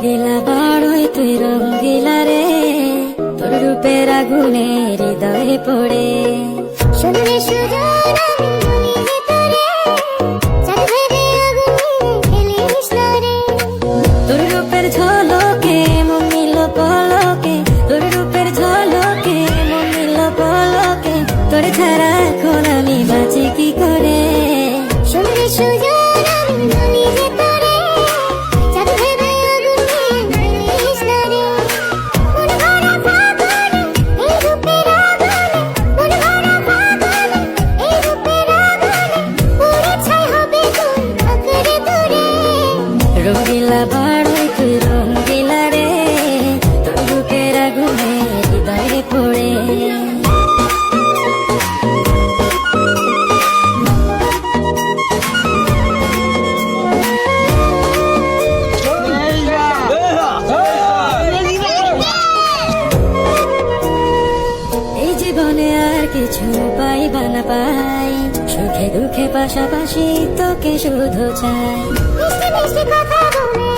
রঙ্গিলা বাড়ই তুই রঙ্গিলা রে, তোর রূপের আগুনে হৃদয়ে পড়ে। শুনলে সুজন আমি বলি যে তোরে, চাঁদ ভেবে আগুনে ফেলিস না রে। তোর রূপের ঝলকে মন নিল পলকে, তোর রূপের ঝলকে মন নিল পলকে, তোর ছাড়া এখন আমি বাঁচি কি করে। শুনলে সুজন আমি বলি যে তোরে, চাঁদ ভেবে আগুনে ফেলিস না রে। মন ভরা ফাগুনে এই রূপের আগুনে, মন ভরা ফাগুনে এই রূপের আগুনে, পুড়ে ছাই হবে কোন আঁকড়ে ধরে। রঙ্গিলা বাড়ই তুই রঙ্গিলা রে, তোর রূপের আগুনে হৃদয়ে পড়ে। এই জীবনে আর কিছু পাইবা না পাই, সুখে দুঃখে পাশাপাশি তোকে শুধু চাই। মিষ্টি মিষ্টি কথা বলে